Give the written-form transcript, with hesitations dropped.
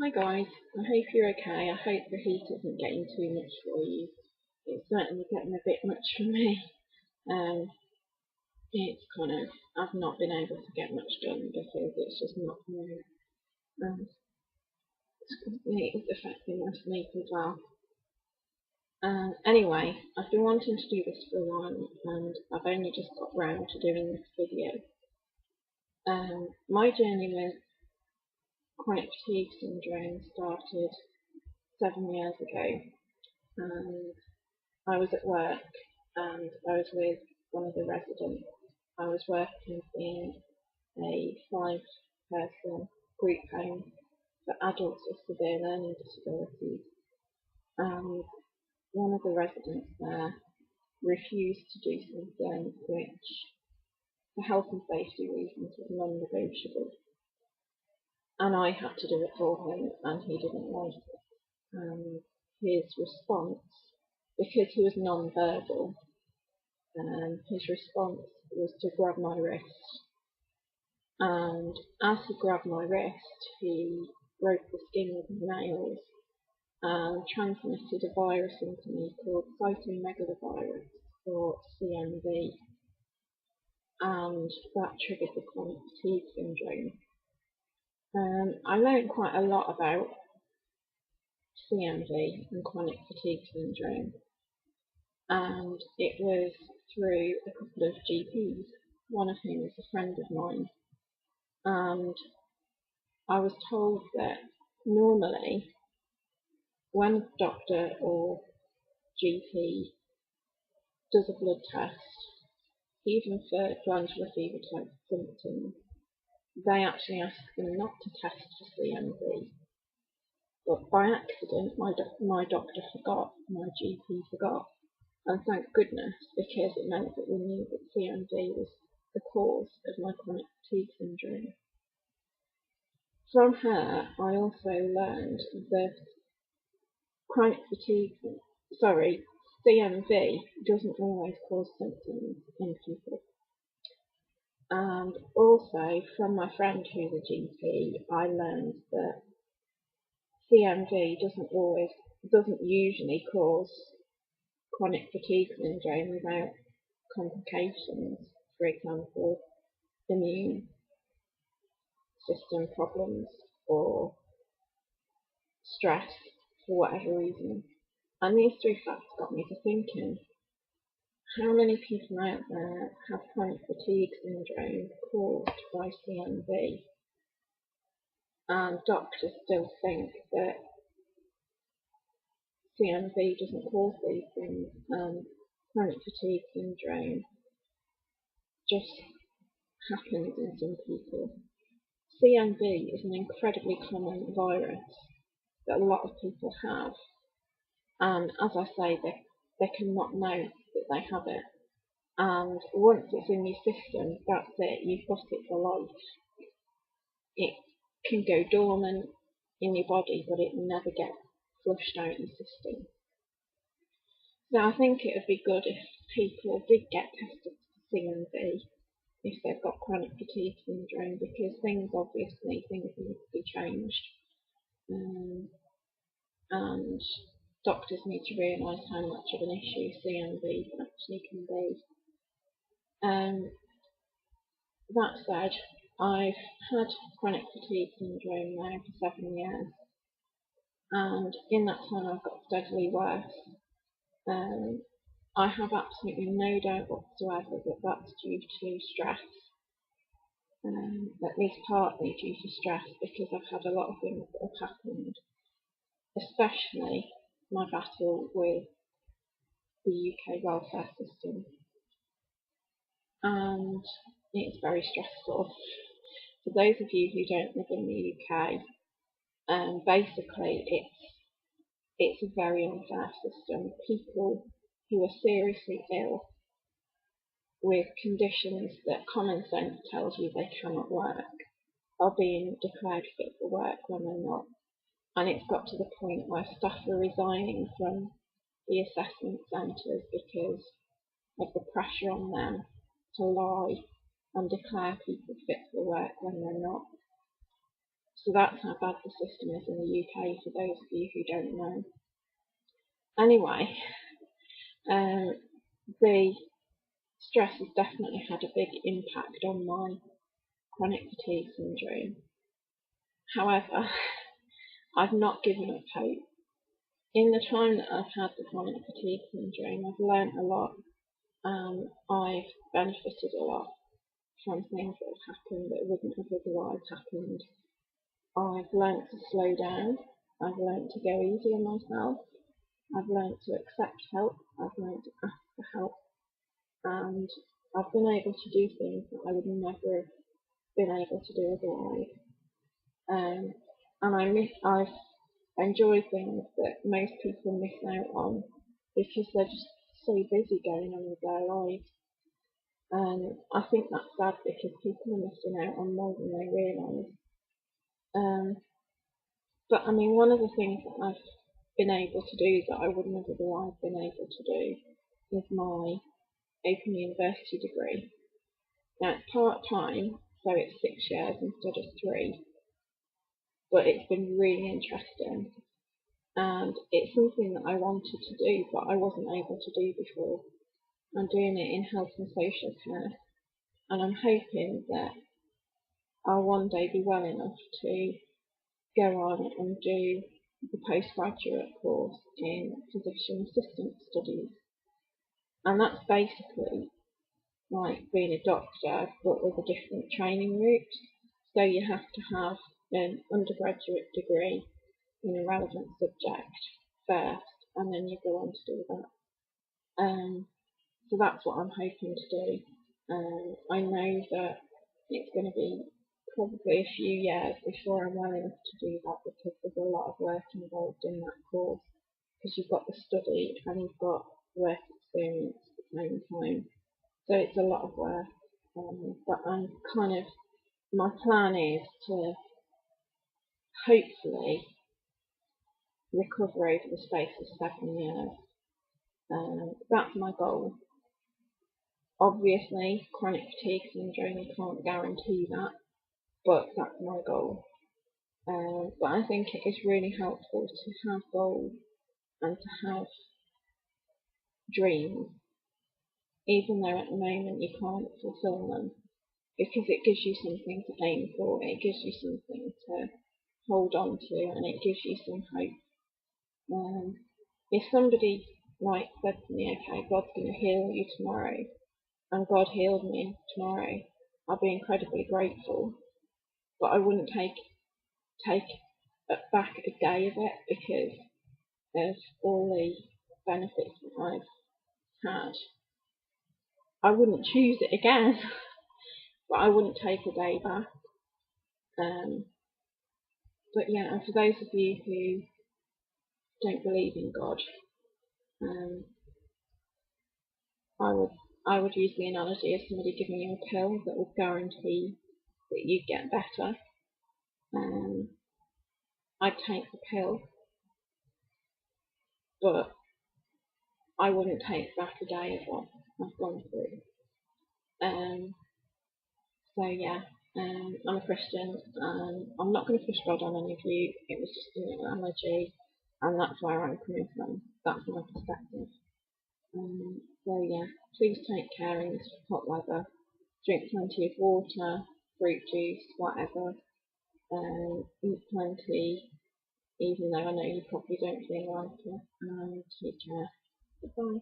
Hi guys, I hope you're okay. I hope the heat isn't getting too much for you. It's certainly getting a bit much for me. Um, it's I've not been able to get much done because it's just not really, it's affecting my sleep as well. Anyway, I've been wanting to do this for a while and I've only just got round to doing this video. My journey with chronic fatigue syndrome started 7 years ago. And I was at work and I was with one of the residents. I was working in a 5-person group home for adults with severe learning disabilities, and one of the residents there refused to do something which, for health and safety reasons, was non-negotiable. And I had to do it for him, and he didn't like it. And his response, because he was non-verbal, his response was to grab my wrist. And as he grabbed my wrist, he broke the skin with his nails and transmitted a virus into me called cytomegalovirus, or CMV. And that triggered the chronic fatigue syndrome. I learned quite a lot about CMV and chronic fatigue syndrome, and it was through a couple of GPs, one of whom is a friend of mine. And I was told that normally when a doctor or GP does a blood test, even for glandular fever type symptoms, they actually ask them not to test for CMV. But by accident, my doctor forgot, my GP forgot, and thank goodness, because it meant that we knew that CMV was the cause of my chronic fatigue syndrome. From her, I also learned that CMV doesn't always cause symptoms in people. And also from my friend who's a GP, I learned that CMV doesn't usually cause chronic fatigue syndrome without complications, for example, immune system problems or stress for whatever reason. And these three facts got me to thinking, how many people out there have chronic fatigue syndrome caused by CMV? And doctors still think that CMV doesn't cause these things, and chronic fatigue syndrome just happens in some people. CMV is an incredibly common virus that a lot of people have, and as I say, they cannot know that they have it. And once it's in your system, that's it, you've got it for life. It can go dormant in your body, but it never gets flushed out in the system. So I think it would be good if people did get tested for CMV if they've got chronic fatigue syndrome, because things need to be changed. And doctors need to realise how much of an issue CMV actually can be. That said, I've had chronic fatigue syndrome now for 7 years, and in that time I've got steadily worse. I have absolutely no doubt whatsoever that that's due to stress, at least partly due to stress, because I've had a lot of things that have happened, especially my battle with the UK welfare system, and it's very stressful. For those of you who don't live in the UK, basically it's a very unfair system. People who are seriously ill with conditions that common sense tells you they cannot work are being declared fit for work when they're not. And it's got to the point where staff are resigning from the assessment centres because of the pressure on them to lie and declare people fit for work when they're not. So that's how bad the system is in the UK, for those of you who don't know. Anyway, the stress has definitely had a big impact on my chronic fatigue syndrome. However, I've not given up hope. In the time that I've had the chronic fatigue syndrome, I've learnt a lot. I've benefited a lot from things that have happened that wouldn't have otherwise happened. I've learnt to slow down. I've learnt to go easy on myself. I've learnt to accept help. I've learnt to ask for help. And I've been able to do things that I would never have been able to do otherwise. And I've enjoyed things that most people miss out on because they're just so busy going on with their lives. And I think that's sad because people are missing out on more than they realise. But I mean, one of the things that I've been able to do that I wouldn't have otherwise been able to do is my Open University degree. Now it's part-time, so it's 6 years instead of 3, but it's been really interesting, and it's something that I wanted to do but I wasn't able to do before. I'm doing it in health and social care, and I'm hoping that I'll one day be well enough to go on and do the postgraduate course in physician assistant studies. And that's basically like being a doctor but with a different training route. So you have to have an undergraduate degree in a relevant subject first, and then you go on to do that. So that's what I'm hoping to do. I know that it's going to be probably a few years before I'm well enough to do that, because there's a lot of work involved in that course, because you've got the study and you've got work experience at the same time. So it's a lot of work. But my plan is to hopefully recover over the space of 7 years. That's my goal. Obviously, chronic fatigue syndrome, you can't guarantee that, but that's my goal. But I think it is really helpful to have goals and to have dreams, even though at the moment you can't fulfill them, because it gives you something to aim for, it gives you something to hold on to, and it gives you some hope. If somebody said to me, okay, God's going to heal you tomorrow, and God healed me tomorrow, I'd be incredibly grateful, but I wouldn't take back a day of it because of all the benefits that I've had. I wouldn't choose it again, but I wouldn't take a day back. But yeah, and for those of you who don't believe in God, I would use the analogy of somebody giving you a pill that would guarantee that you'd get better. I'd take the pill, but I wouldn't take back a day of what I've gone through. So yeah, I'm a Christian, and I'm not going to push God on any of you. It was just an analogy, and that's where I'm coming from. That's my perspective. So yeah, please take care in this hot weather. Drink plenty of water, fruit juice, whatever. Eat plenty, even though I know you probably don't feel like it. And take care. Goodbye.